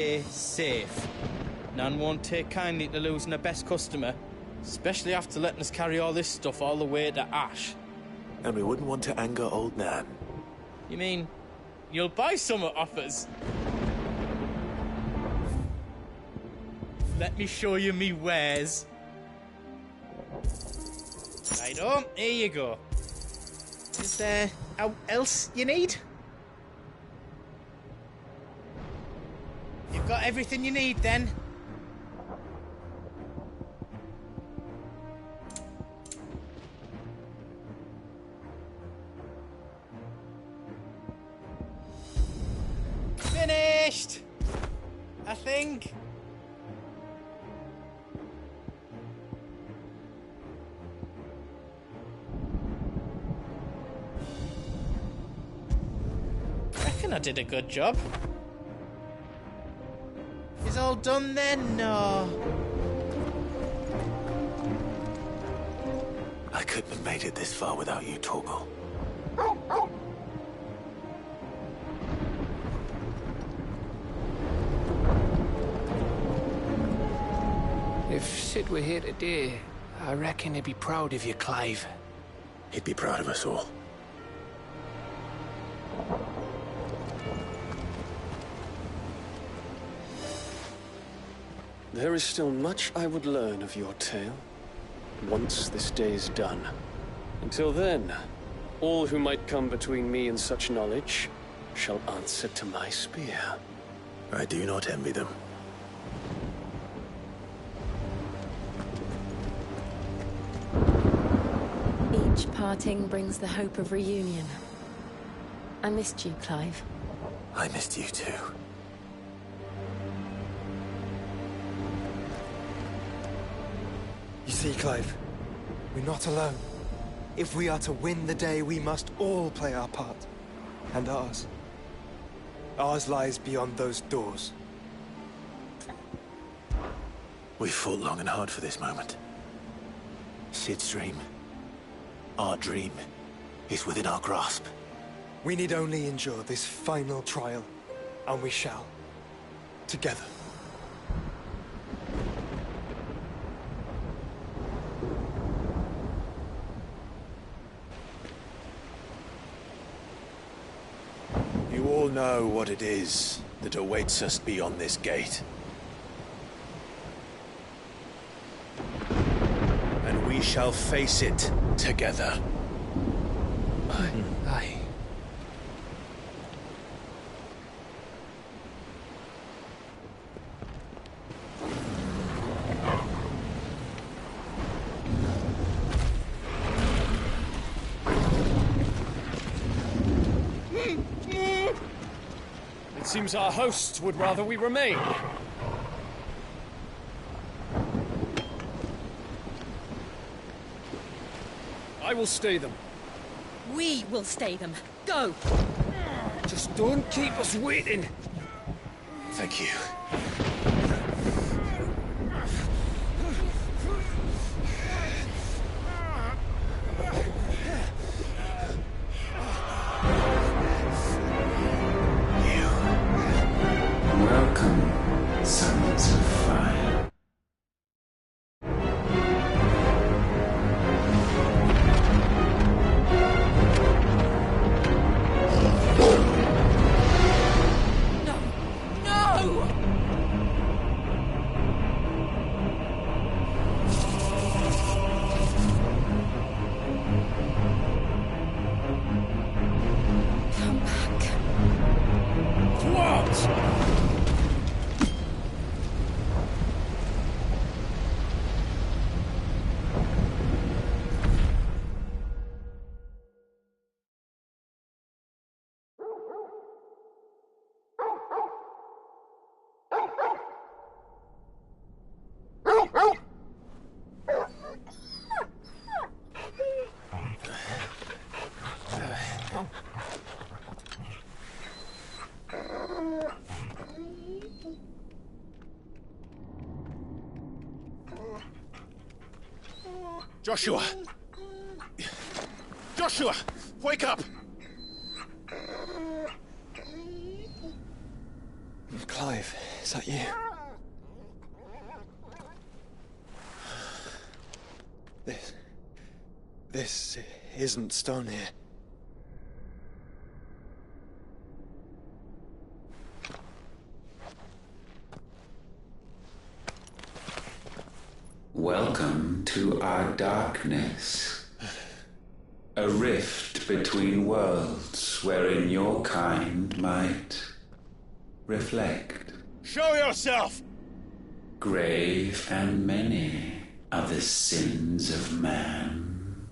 Stay safe. Nan won't take kindly to losing her best customer, especially after letting us carry all this stuff all the way to Ash. And we wouldn't want to anger old Nan. You mean, you'll buy some off us? Let me show you me wares. Righto, here you go. Is there else you need? You've got everything you need then? Finished! I think. Reckon I did a good job. Is all done then? No. I couldn't have made it this far without you, Torgal. If Sid were here today, I reckon he'd be proud of you, Clive. He'd be proud of us all. There is still much I would learn of your tale, once this day is done. Until then, all who might come between me and such knowledge shall answer to my spear. I do not envy them. Each parting brings the hope of reunion. I missed you, Clive. I missed you too. You see, Clive, we're not alone. If we are to win the day, we must all play our part. And ours. Ours lies beyond those doors. We fought long and hard for this moment. Sid's dream, our dream, is within our grasp. We need only endure this final trial, and we shall. Together. You all know what it is that awaits us beyond this gate. And we shall face it together. Aye. It seems our hosts would rather we remain. I will stay them. We will stay them. Go! Just don't keep us waiting. Thank you. Welcome, sons of fire. Joshua! Joshua! Wake up! Clive, Is that you? This isn't stone here. Welcome to our darkness. A rift between worlds wherein your kind might reflect. Show yourself! Grave and many are the sins of man.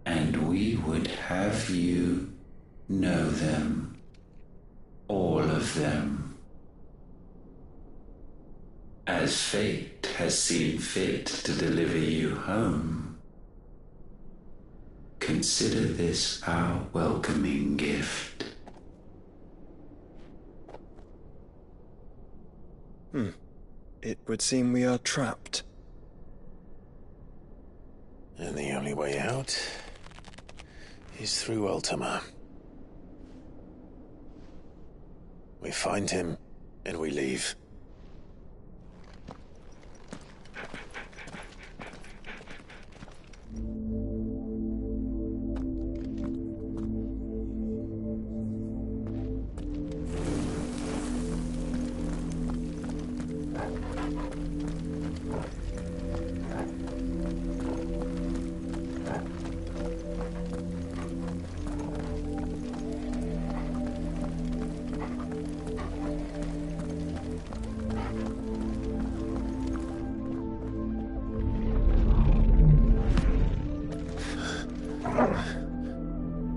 And we would have you know them, all of them. As fate has seen fit to deliver you home, consider this our welcoming gift. It would seem we are trapped. And the only way out is through Ultima. We find him, and we leave.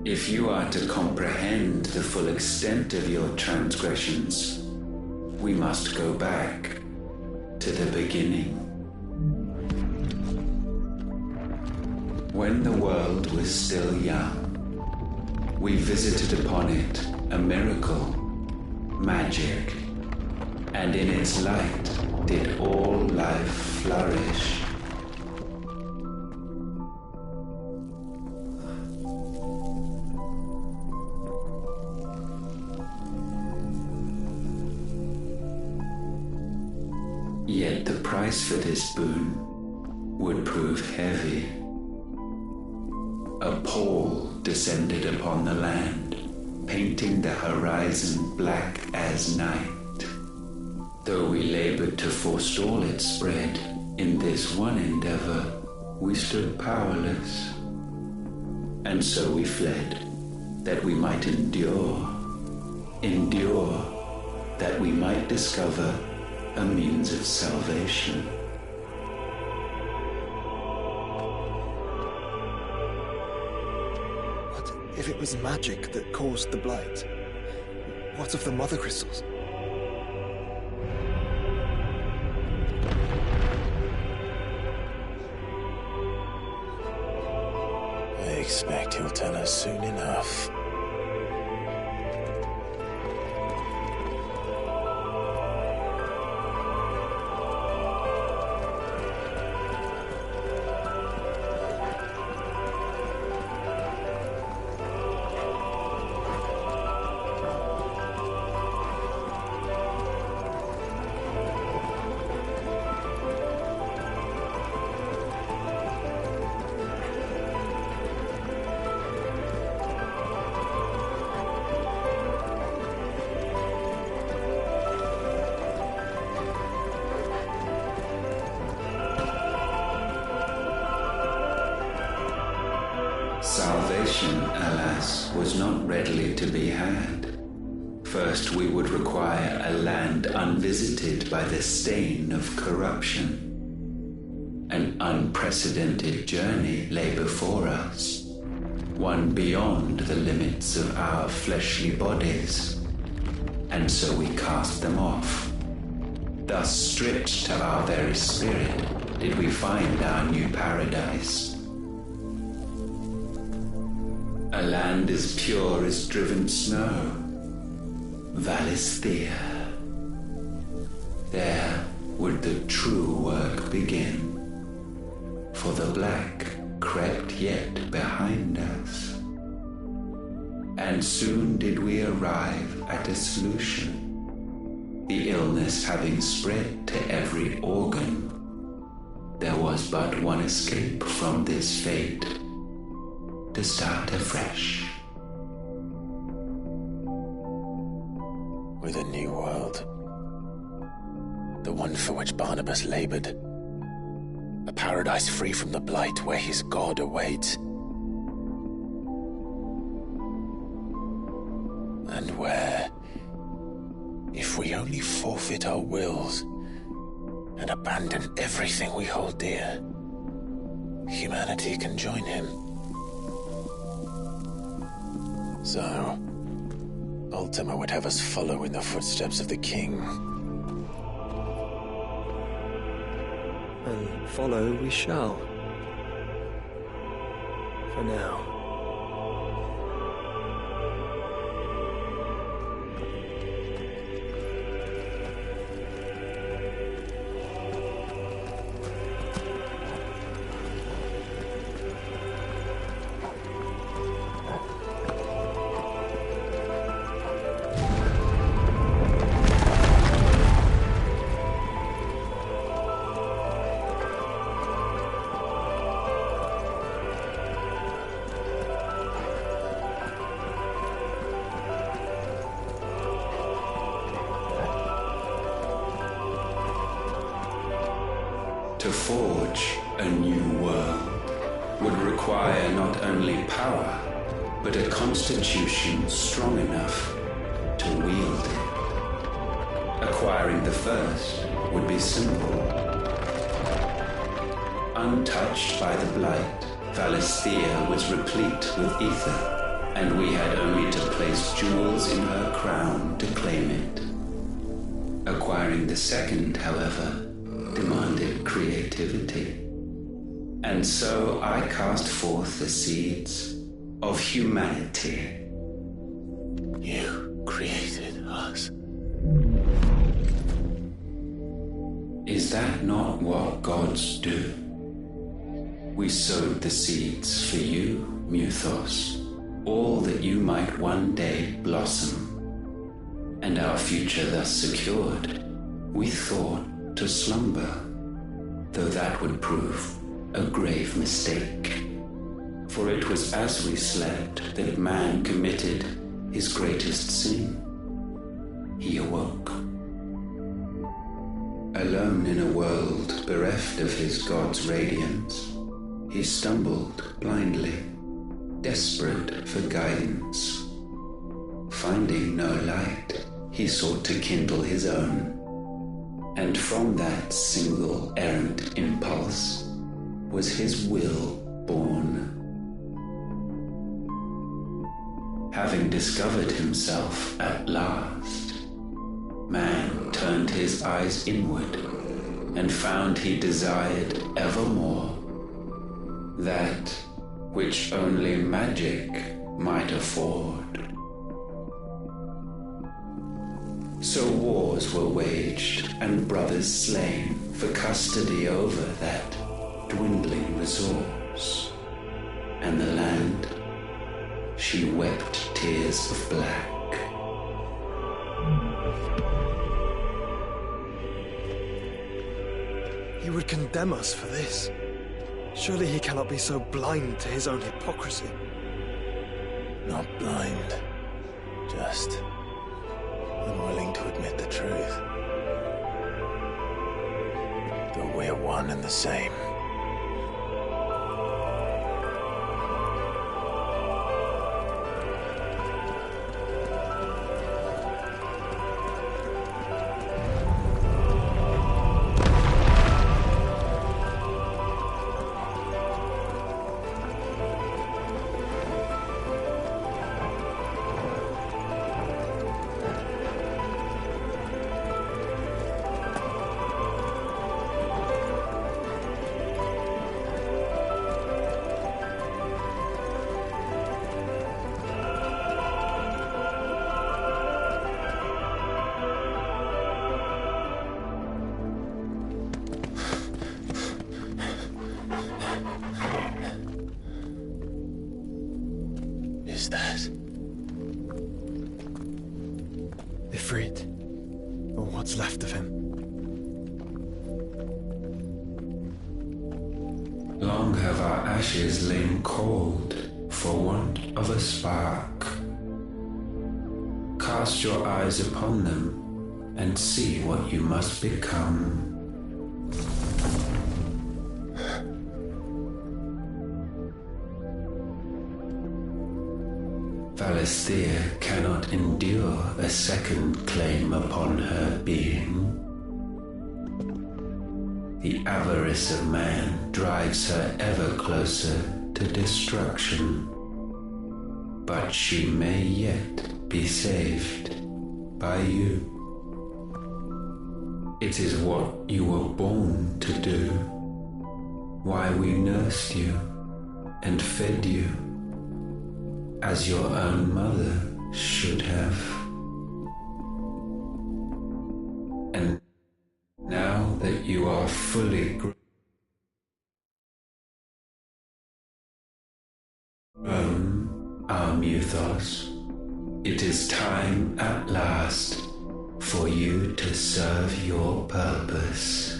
If you are to comprehend the full extent of your transgressions, we must go back to the beginning. When the world was still young, we visited upon it a miracle, magic, and in its light did all life flourish. Yet the price for this boon would prove heavy. A pall descended upon the land, painting the horizon black as night. Though we labored to forestall its spread, in this one endeavor we stood powerless. And so we fled, that we might endure, that we might discover a means of salvation. What if it was magic that caused the blight? What of the mother crystals? I expect he'll tell us soon enough. Salvation, alas, was not readily to be had. First, we would require a land unvisited by the stain of corruption. An unprecedented journey lay before us, one beyond the limits of our fleshly bodies. And so we cast them off. Thus, stripped to our very spirit, did we find our new paradise. A land as pure as driven snow, Valisthea. There would the true work begin, for the black crept yet behind us. And soon did we arrive at a solution. the illness having spread to every organ. There was but one escape from this fate: to start afresh. With a new world. The one for which Barnabas labored. A paradise free from the blight where his God awaits. And where, if we only forfeit our wills and abandon everything we hold dear, humanity can join him. So, Ultima would have us follow in the footsteps of the king. And follow we shall. For now. To forge a new world would require not only power, but a constitution strong enough to wield it. Acquiring the first would be simple. Untouched by the blight, Valisthea was replete with ether, and we had only to place jewels in her crown to claim it. Acquiring the second, however, demanded creativity. And so I cast forth the seeds of humanity. You created us. Is that not what gods do? We sowed the seeds for you, Muthos, all that you might one day blossom. And our future thus secured, we thought to slumber, though that would prove a grave mistake. For it was as we slept that man committed his greatest sin. He awoke. Alone in a world bereft of his God's radiance, he stumbled blindly, desperate for guidance. Finding no light, he sought to kindle his own. And from that single errant impulse was his will born. Having discovered himself at last, man turned his eyes inward and found he desired evermore that which only magic might afford. So wars were waged and brothers slain for custody over that dwindling resource. And the land, she wept tears of black. He would condemn us for this. Surely he cannot be so blind to his own hypocrisy. Not blind, just unwilling to admit the truth. Though we're one and the same. or what's left of him. Long have our ashes lain cold for want of a spark. Cast your eyes upon them and see what you must become. Valisthea cannot endure a second claim upon her being. The avarice of man drives her ever closer to destruction. But she may yet be saved by you. It is what you were born to do, why we nursed you and fed you, as your own mother should have. And now that you are fully grown, our Muthos, it is time at last for you to serve your purpose.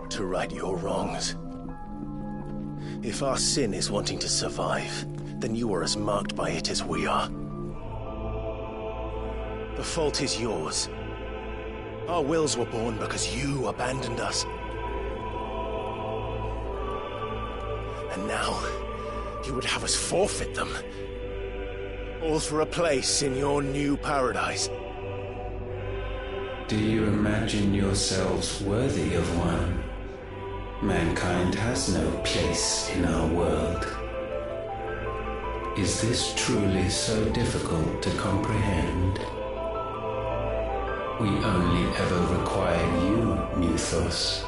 To right your wrongs. If our sin is wanting to survive, then you are as marked by it as we are. The fault is yours. Our wills were born because you abandoned us. And now, you would have us forfeit them. All for a place in your new paradise. Do you imagine yourselves worthy of one? Mankind has no place in our world. Is this truly so difficult to comprehend? We only ever require you, Muthos,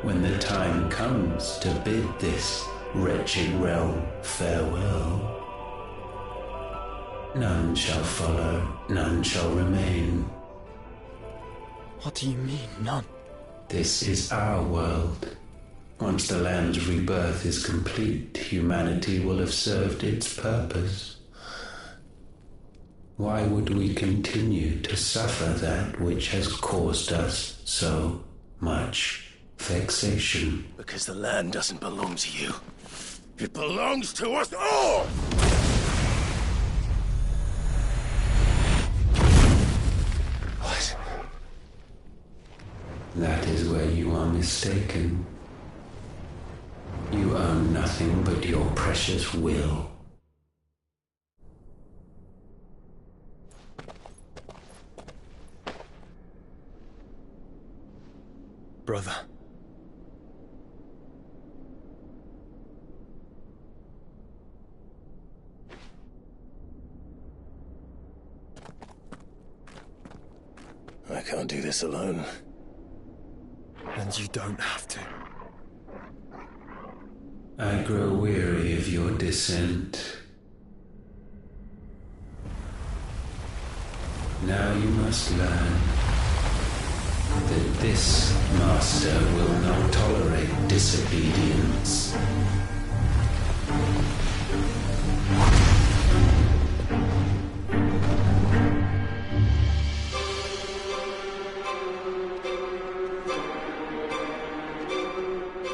when the time comes to bid this wretched realm farewell. None shall follow, none shall remain. What do you mean, none? This is our world. Once the land's rebirth is complete, humanity will have served its purpose. Why would we continue to suffer that which has caused us so much vexation? Because the land doesn't belong to you. It belongs to us all! What? That is where you are mistaken. You own nothing but your precious will. Brother. I can't do this alone. And you don't have to. I grow weary of your dissent. Now you must learn that this master will not tolerate disobedience.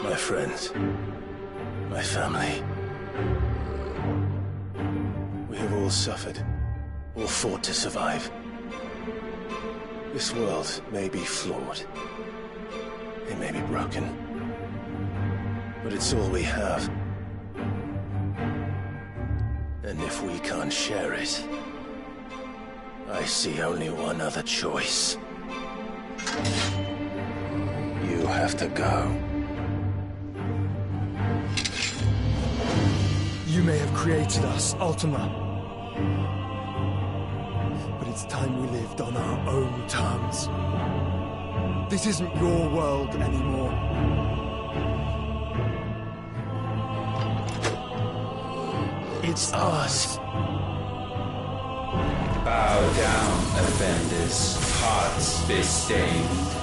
My friends, my family, we have all suffered, all fought to survive. This world may be flawed, it may be broken, but it's all we have. And if we can't share it, I see only one other choice. You have to go. You may have created us, Ultima. But it's time we lived on our own terms. This isn't your world anymore. It's ours. Bow down, offenders, hearts be stained.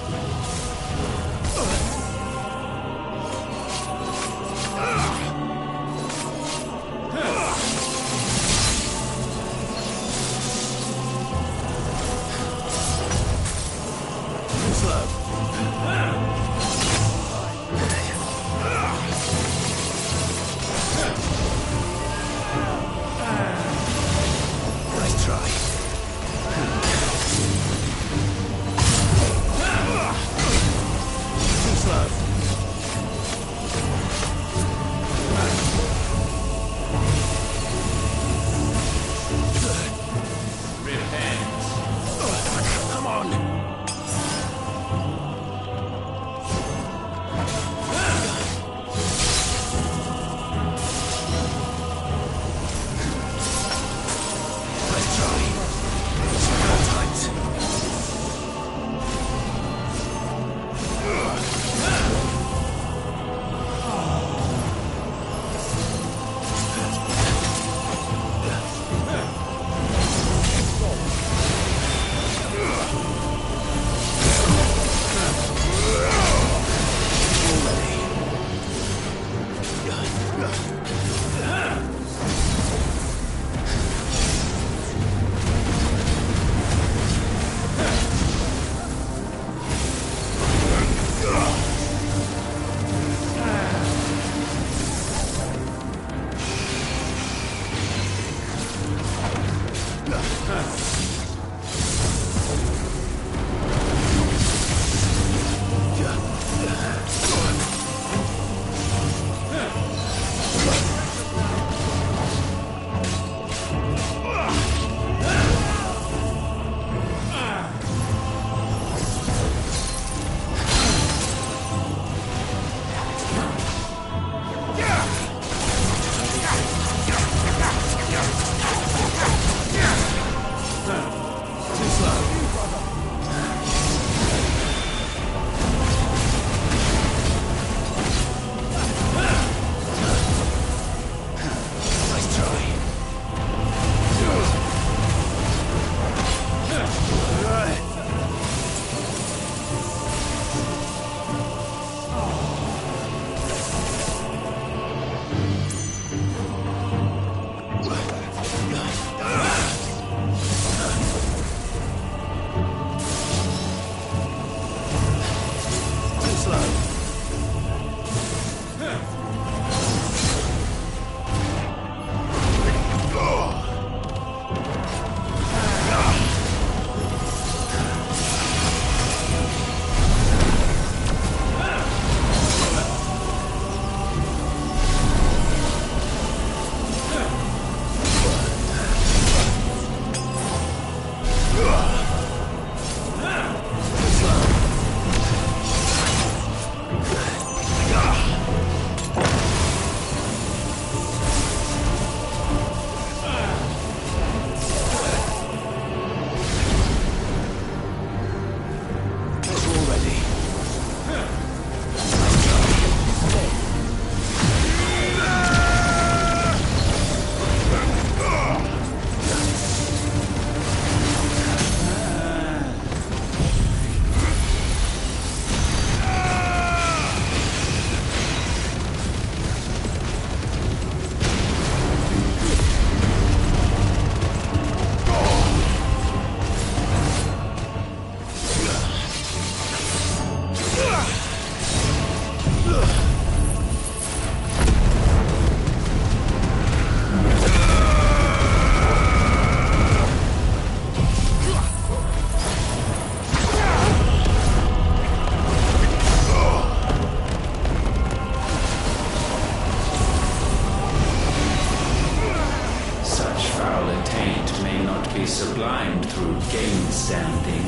remain standing.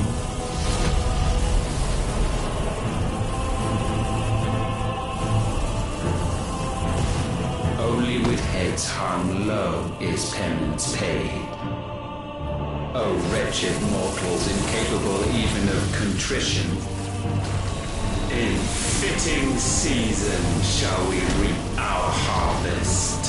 Only with heads hung low is penance paid. O wretched mortals, incapable even of contrition, in fitting season shall we reap our harvest.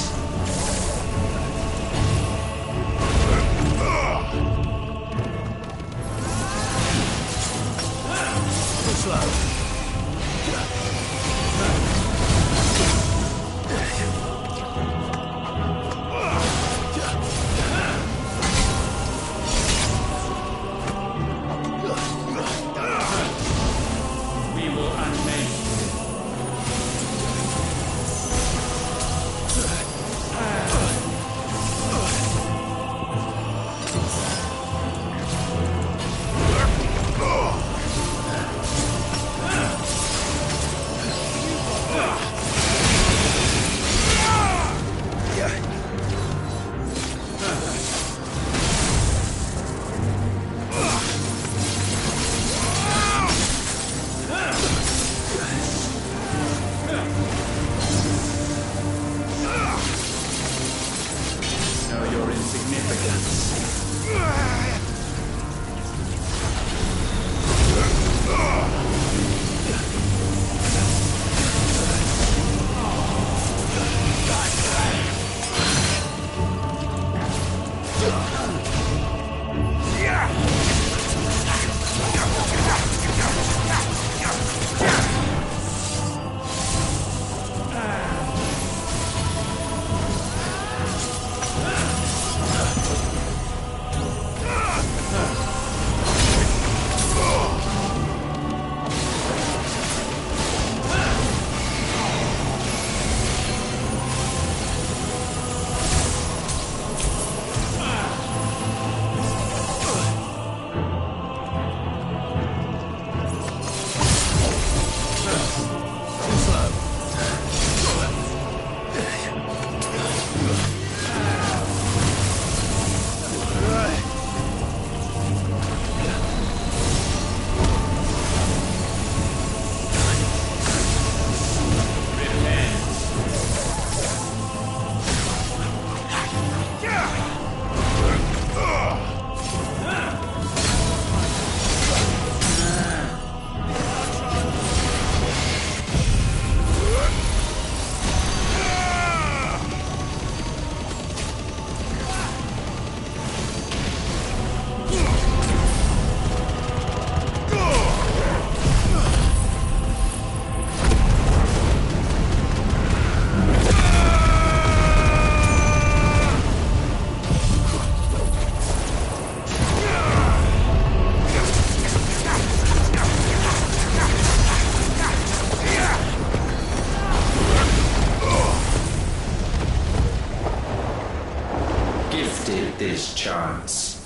This chance,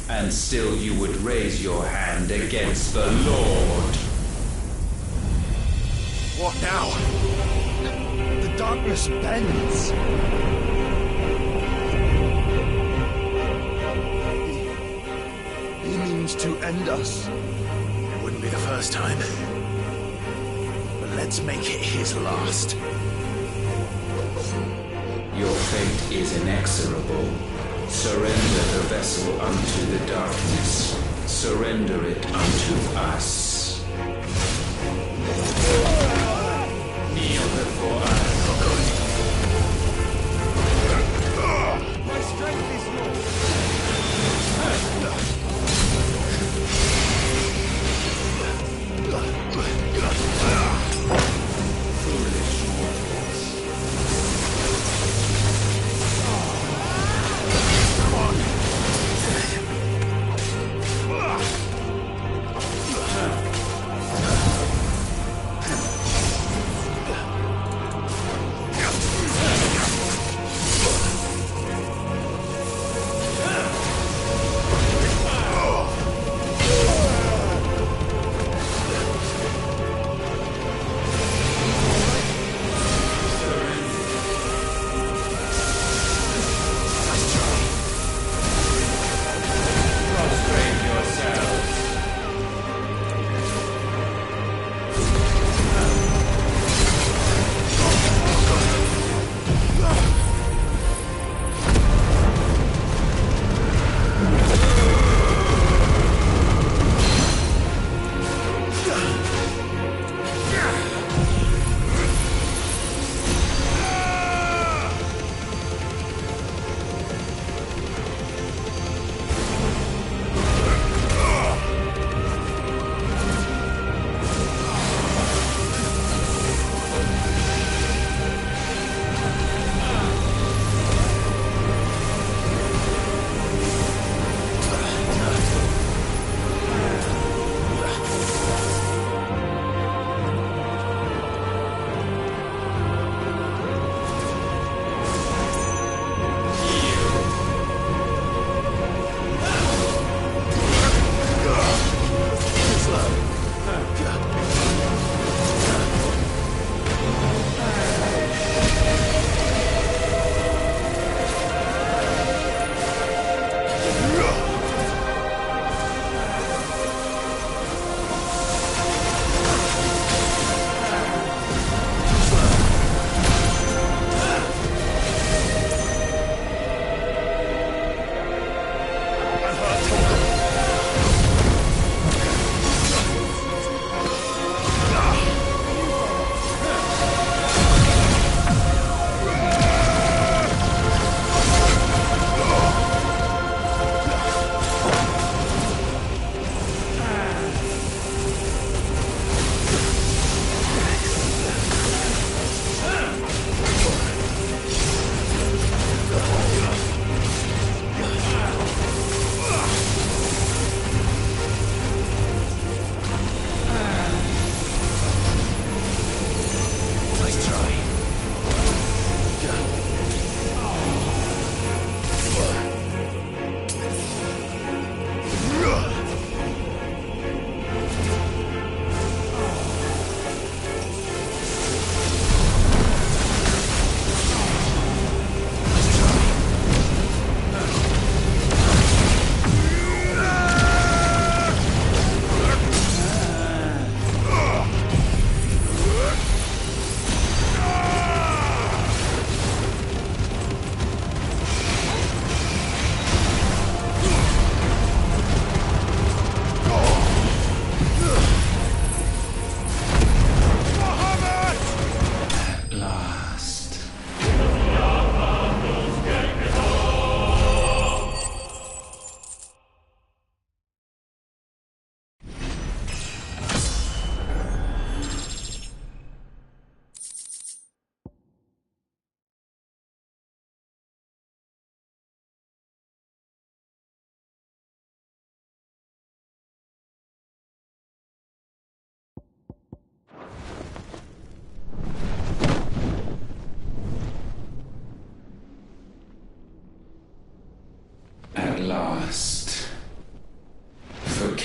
and still you would raise your hand against the Lord. What now? The darkness bends. He means to end us. It wouldn't be the first time. But let's make it his last. Your fate is inexorable. Surrender the vessel unto the darkness. Surrender it unto us. Kneel before us. My strength is yours. Foolish mortals. Come on.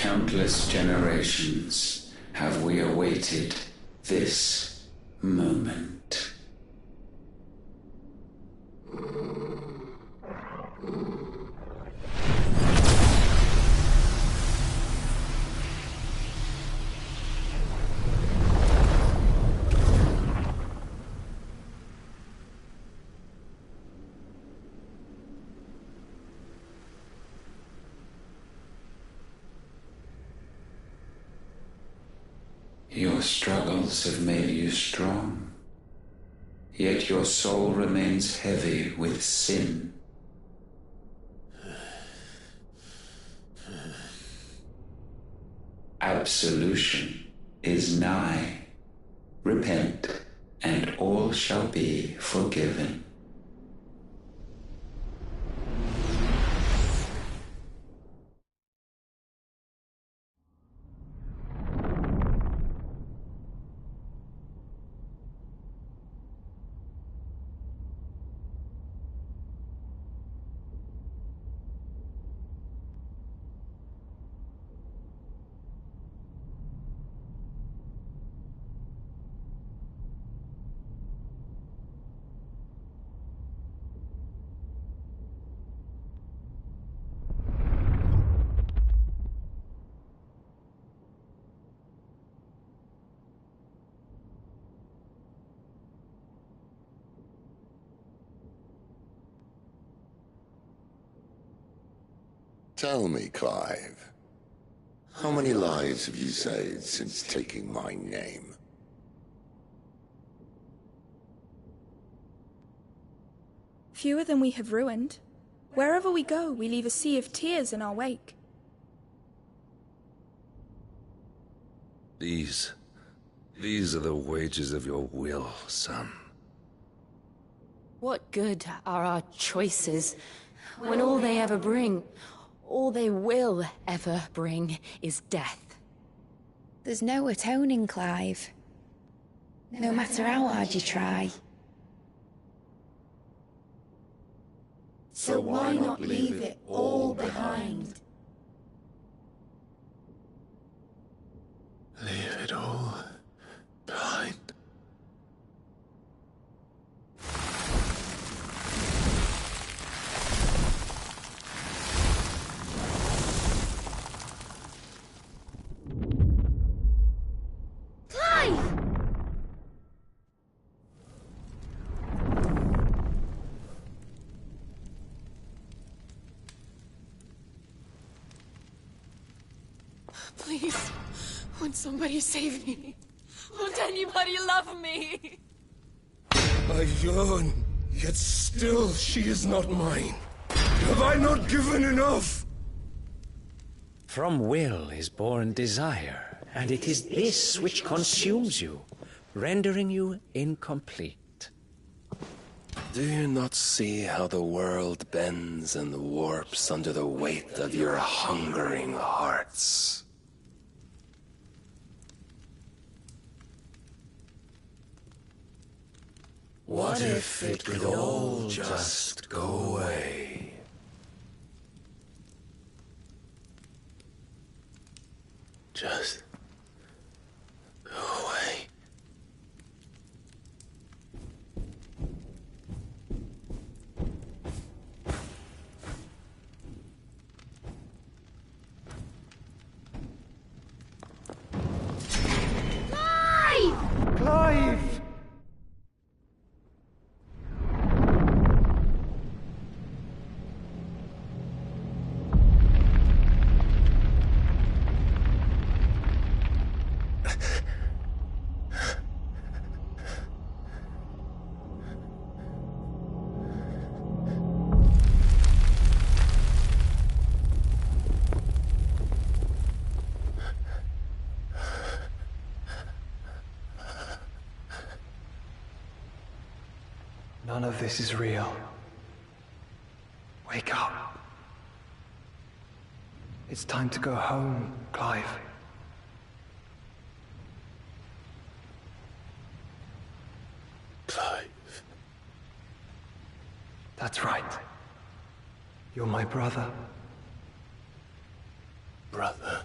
countless generations have we awaited this moment. Your struggles have made you strong, yet your soul remains heavy with sin. Absolution is nigh. Repent, and all shall be forgiven. Tell me, Clive, how many lives have you saved since taking my name? Fewer than we have ruined. Wherever we go, we leave a sea of tears in our wake. These are the wages of your will, son. What good are our choices when all they ever bring, all they will ever bring, is death? There's no atoning, Clive. No matter how hard you try. So why not leave it all behind? Leave it all behind. Please, won't somebody save me? Won't anybody love me? I yearn, yet still she is not mine. Have I not given enough? From will is born desire, and it is this which consumes you, rendering you incomplete. Do you not see how the world bends and warps under the weight of your hungering hearts? What if it could all just go away? Just go away. Clive! None of this is real. Wake up. It's time to go home, Clive. Clive. That's right. You're my brother. Brother.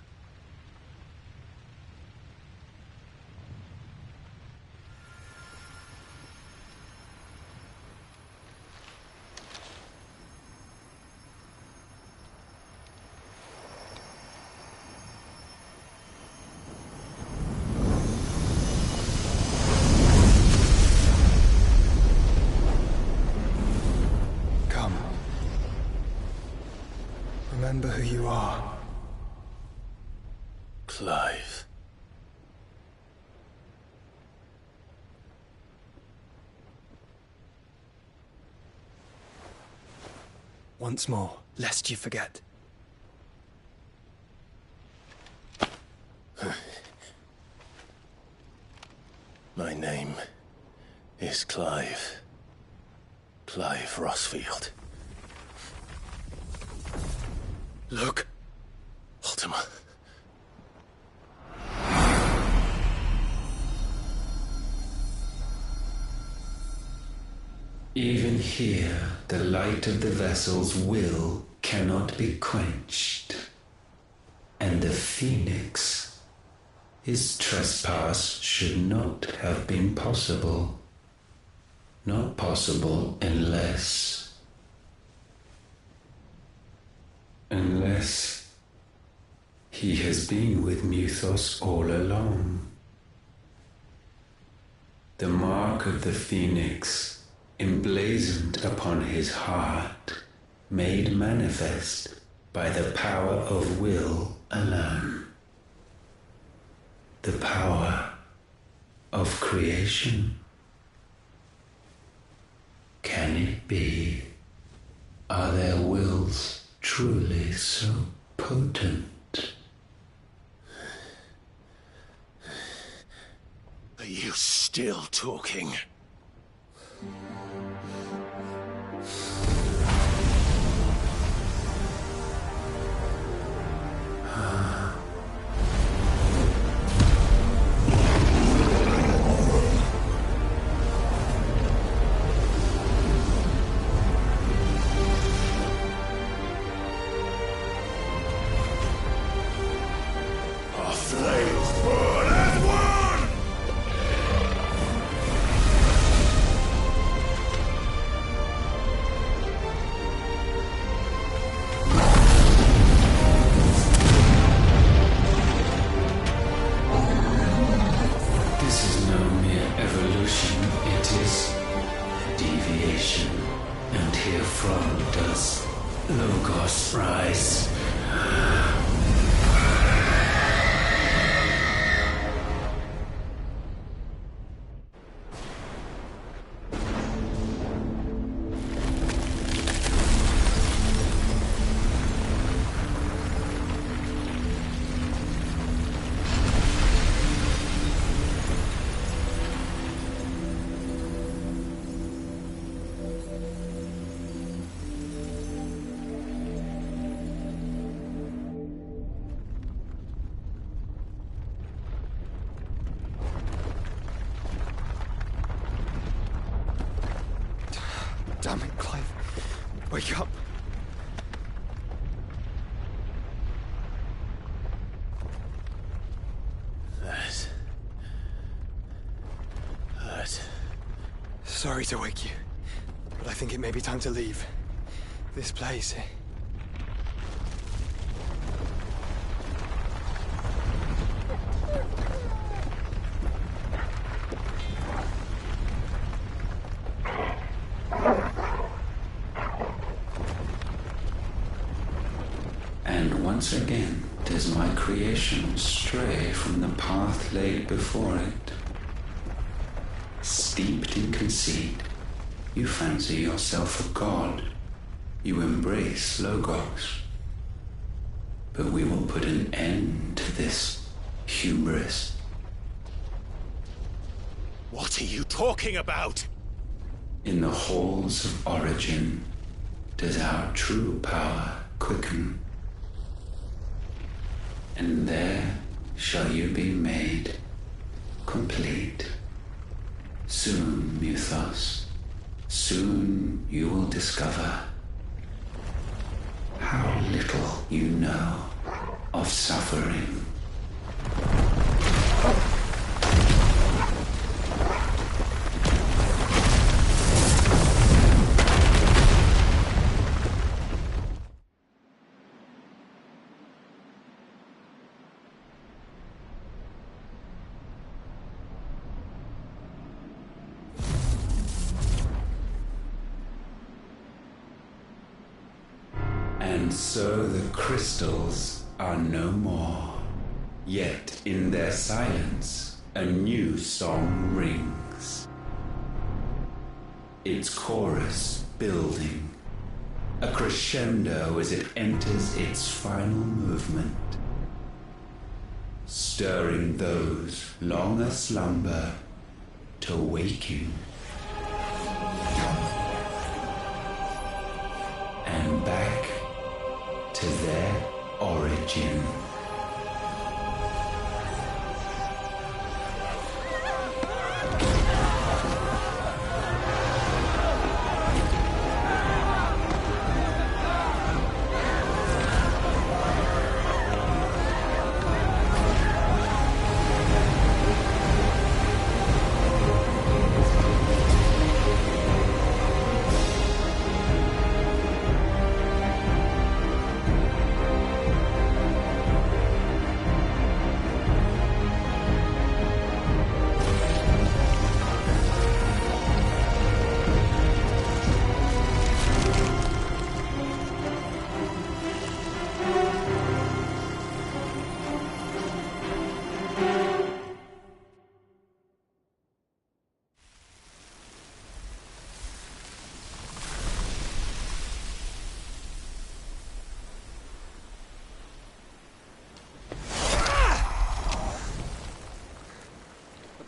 are. Clive. Once more, lest you forget. My name is Clive. Clive Rossfield. Look. Ultima. Even here, the light of the vessel's will cannot be quenched. And the Phoenix, his trespass should not have been possible. Not possible unless he has been with Mythos all along. The mark of the Phoenix, emblazoned upon his heart, made manifest by the power of will alone. The power of creation. Can it be? Are their wills truly so potent? Are you still talking? Damn it, Clive. Wake up. That hurt. Sorry to wake you, but I think it may be time to leave. This place. And once again does my creation stray from the path laid before it. Steeped in conceit, you fancy yourself a god. You embrace Logos. But we will put an end to this hubris. What are you talking about? In the halls of origin does our true power quicken. And there shall you be made complete. Soon, Mythos, soon you will discover how little you know of suffering. And And so the crystals are no more. Yet in their silence, a new song rings. Its chorus building, a crescendo as it enters its final movement, stirring those long aslumber to waking. And back to their origin.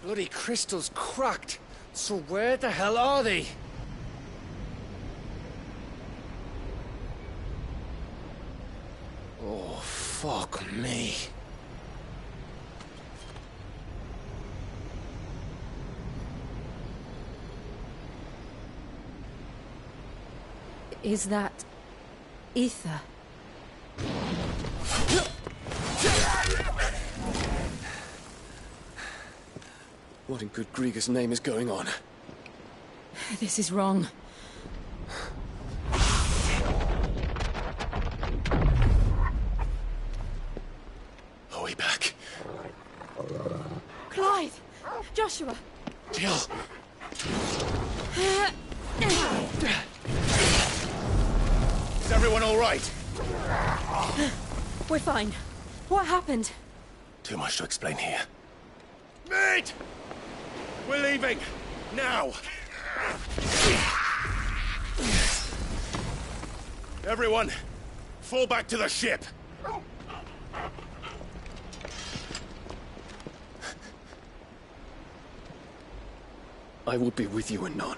Bloody crystal's cracked. So where the hell are they? Oh, fuck me. Is that ether? What in good Grieger's name is going on? This is wrong. Are we back? Clive! Joshua! Jill! Is everyone all right? We're fine. What happened? Too much to explain here. Mate! We're leaving! Now! Everyone, fall back to the ship! I will be with you anon.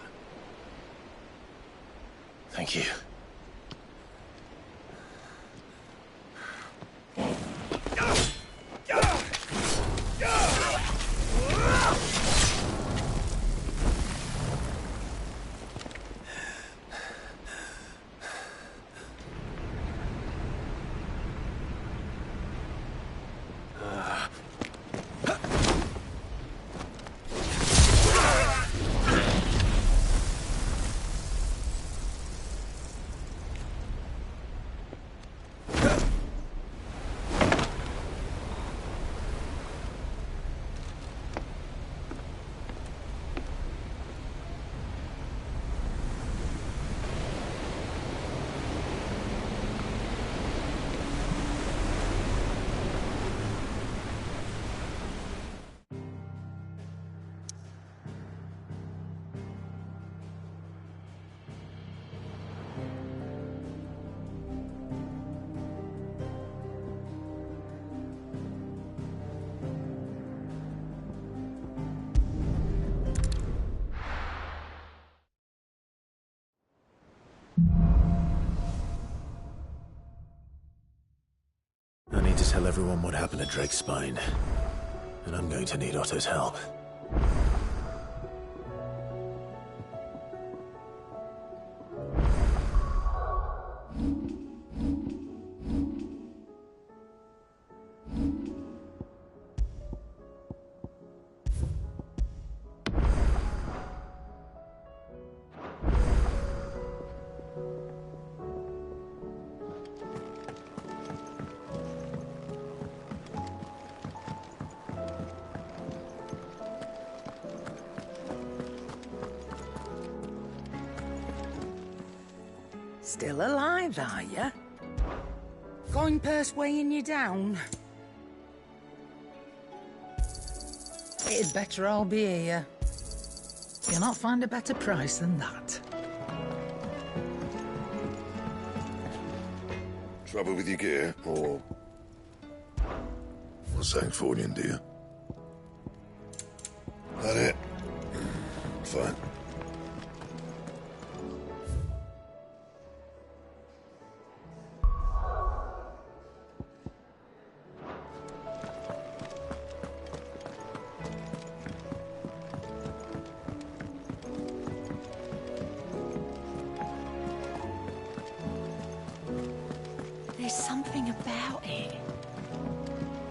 Thank you. I need to tell everyone what happened at Drake's Spine. And I'm going to need Otto's help. Still alive, are you? coin purse weighing you down? It'd better all be here. You'll not find a better price than that. Trouble with your gear, or Sancfordian, do you? That it? Fine. There's something about it.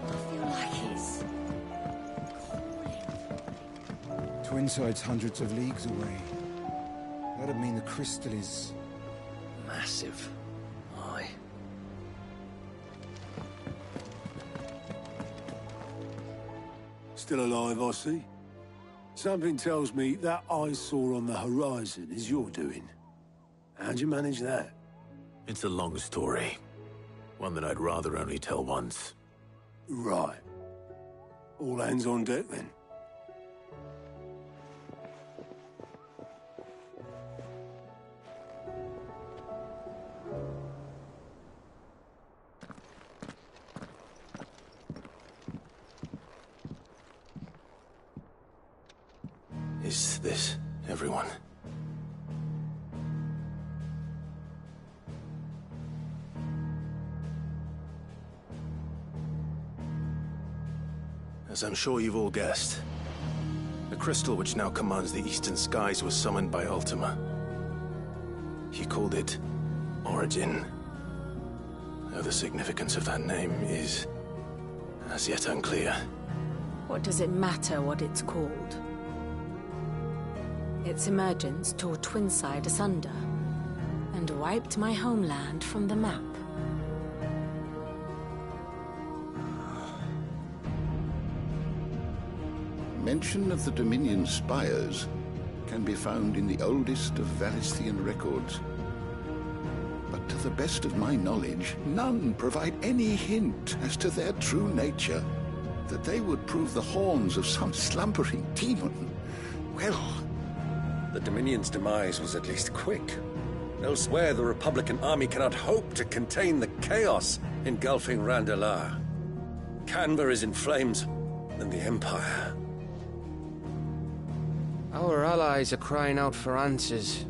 I feel like it's calling. Twinside's hundreds of leagues away. That'd mean the crystal is... massive. Aye. Still alive, I see. Something tells me that I saw on the horizon is your doing. How'd you manage that? It's a long story. One that I'd rather only tell once. Right. All hands on deck, then. Is this everyone? As I'm sure you've all guessed, the crystal which now commands the eastern skies was summoned by Ultima. He called it Origin. Though the significance of that name is as yet unclear. What does it matter what it's called? Its emergence tore Twinside asunder and wiped my homeland from the map. Mention of the Dominion spires can be found in the oldest of Valisthian records. But to the best of my knowledge, none provide any hint as to their true nature. That they would prove the horns of some slumbering demon. Well, the Dominion's demise was at least quick. Elsewhere, the Republican army cannot hope to contain the chaos engulfing Randalar. Canberra is in flames, and the Empire. Our allies are crying out for answers.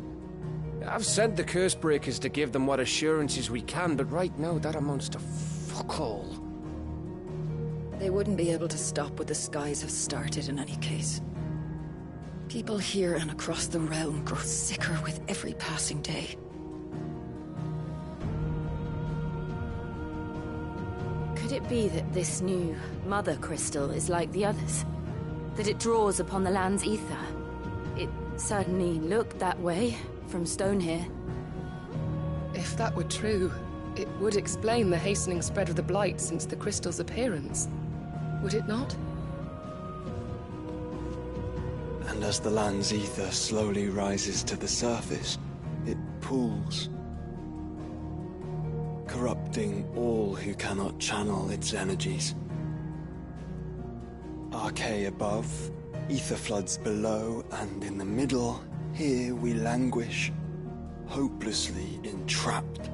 I've sent the Cursebreakers to give them what assurances we can, but right now that amounts to fuck all. They wouldn't be able to stop what the skies have started in any case. People here and across the realm grow sicker with every passing day. Could it be that this new Mother Crystal is like the others? That it draws upon the land's ether? It certainly looked that way from stone here. If that were true, it would explain the hastening spread of the Blight since the crystal's appearance. Would it not? And as the land's ether slowly rises to the surface, it pools, corrupting all who cannot channel its energies. Archay above, ether floods below, and in the middle, here we languish, hopelessly entrapped.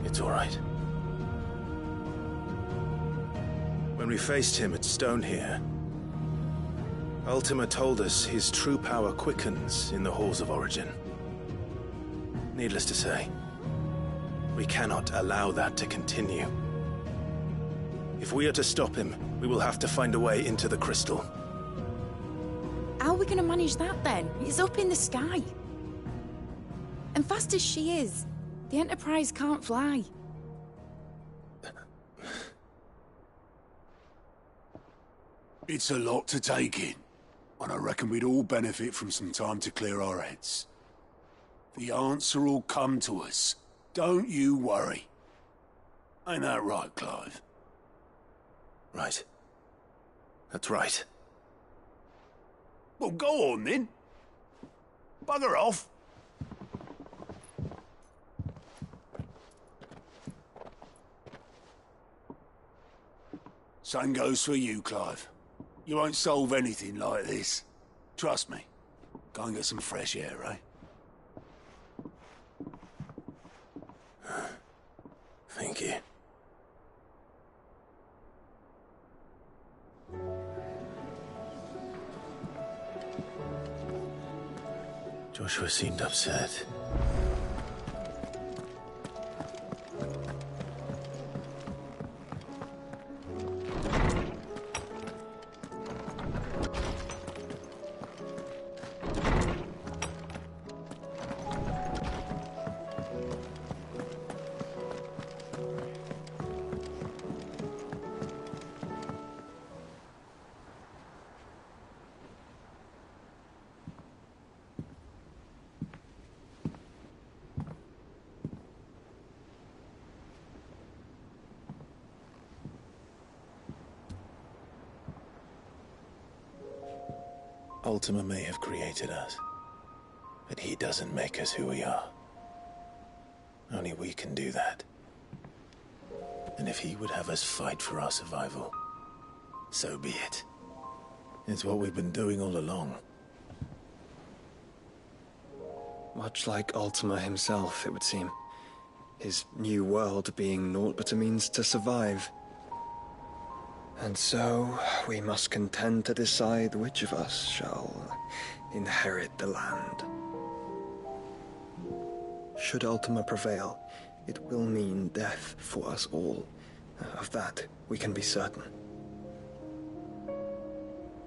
It's all right. When we faced him at Stone here, Ultima told us his true power quickens in the halls of Origin. Needless to say, we cannot allow that to continue. If we are to stop him, we will have to find a way into the crystal. How are we going to manage that then? It's up in the sky. And fast as she is, the Enterprise can't fly. It's a lot to take in, and I reckon we'd all benefit from some time to clear our heads. The answer will come to us. Don't you worry. Ain't that right, Clive? Right. That's right. Well, go on then. Bugger off. Same goes for you, Clive. You won't solve anything like this. Trust me. Go and get some fresh air, eh? Thank you. Joshua seemed upset. Ultima may have created us, but he doesn't make us who we are. Only we can do that. And if he would have us fight for our survival, so be it. It's what we've been doing all along. Much like Ultima himself, it would seem. His new world being naught but a means to survive. And so, we must contend to decide which of us shall inherit the land. Should Ultima prevail, it will mean death for us all. Of that, we can be certain.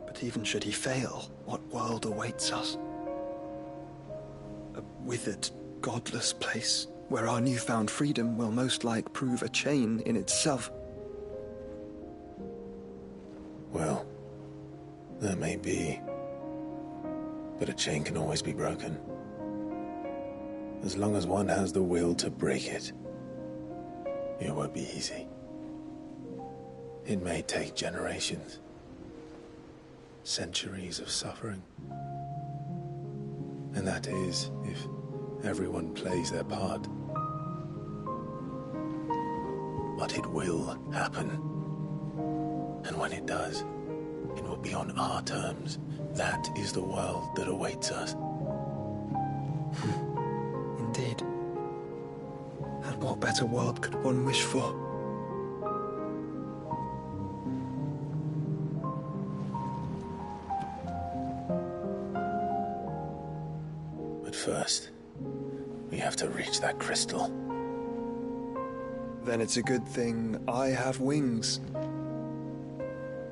But even should he fail, what world awaits us? A withered, godless place, where our newfound freedom will most like prove a chain in itself. Well, that may be, but a chain can always be broken. As long as one has the will to break it, it won't be easy. It may take generations, centuries of suffering. And that is, if everyone plays their part. But it will happen. And when it does, it will be on our terms. That is the world that awaits us. Indeed. And what better world could one wish for? But first, we have to reach that crystal. Then it's a good thing I have wings.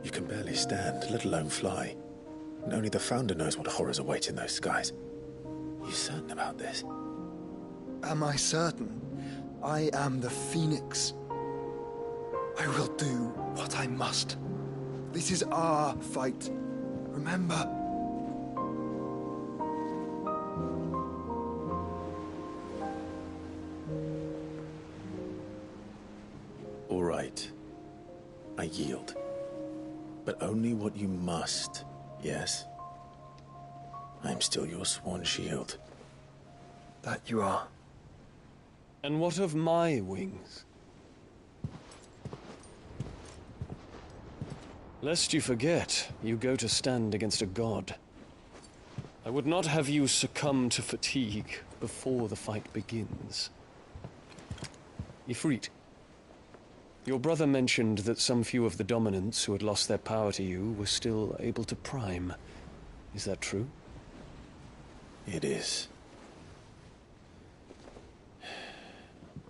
You can barely stand, let alone fly. And only the Founder knows what horrors await in those skies. You certain about this? Am I certain? I am the Phoenix. I will do what I must. This is our fight. Remember? All right. I yield. But only what you must, yes? I'm still your sworn shield. That you are. And what of my wings? Lest you forget, you go to stand against a god. I would not have you succumb to fatigue before the fight begins. Ifrit, your brother mentioned that some few of the dominants who had lost their power to you were still able to prime. Is that true? It is.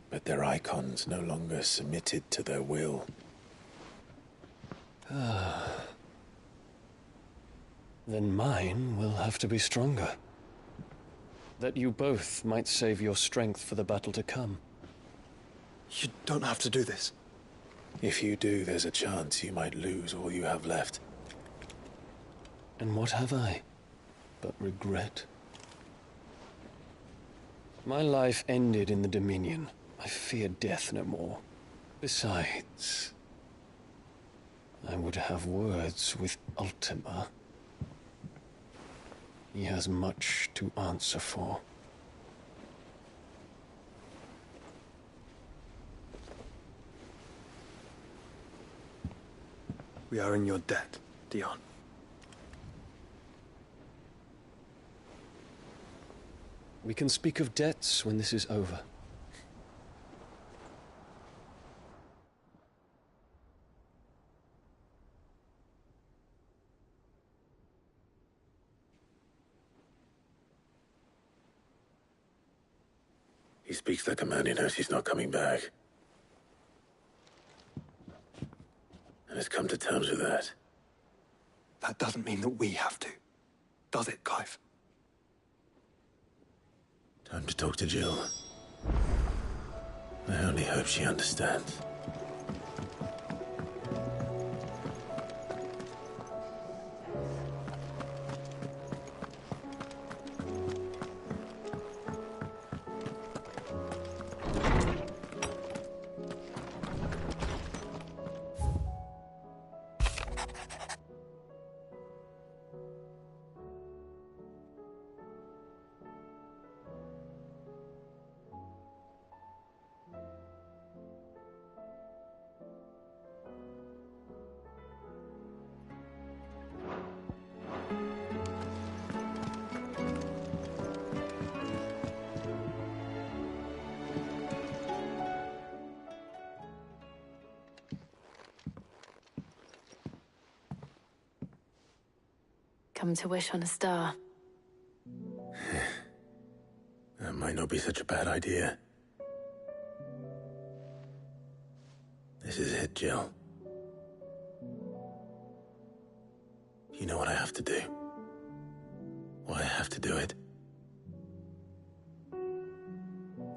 But their icons no longer submitted to their will. Then mine will have to be stronger. That you both might save your strength for the battle to come. You don't have to do this. If you do, there's a chance you might lose all you have left. And what have I but regret? My life ended in the Dominion. I fear death no more. Besides, I would have words with Ultima. He has much to answer for. We are in your debt, Dion. We can speak of debts when this is over. He speaks like a man who knows he's not coming back. And has come to terms with that. That doesn't mean that we have to, does it, Clive? Time to talk to Jill. I only hope she understands. Come to wish on a star. That might not be such a bad idea. This is it, Jill. You know what I have to do. Why I have to do it.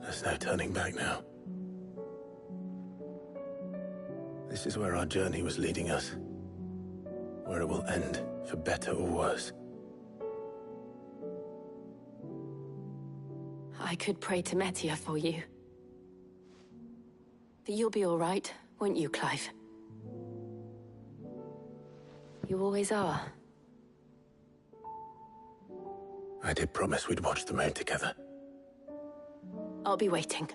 There's no turning back now. This is where our journey was leading us. Where it will end, for better or worse. I could pray to Metia for you. But you'll be all right, won't you, Clive? You always are. I did promise we'd watch the moon together. I'll be waiting.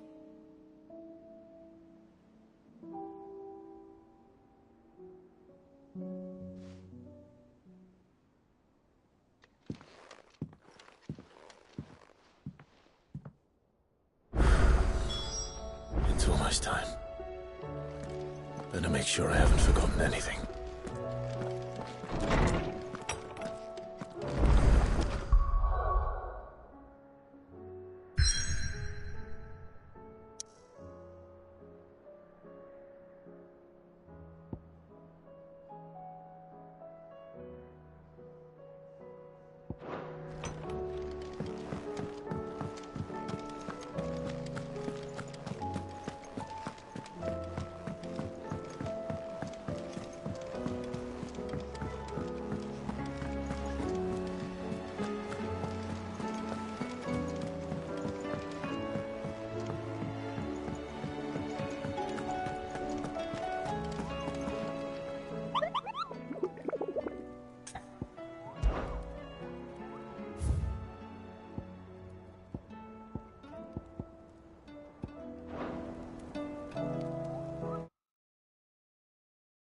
It's almost time. Better make sure I haven't forgotten anything.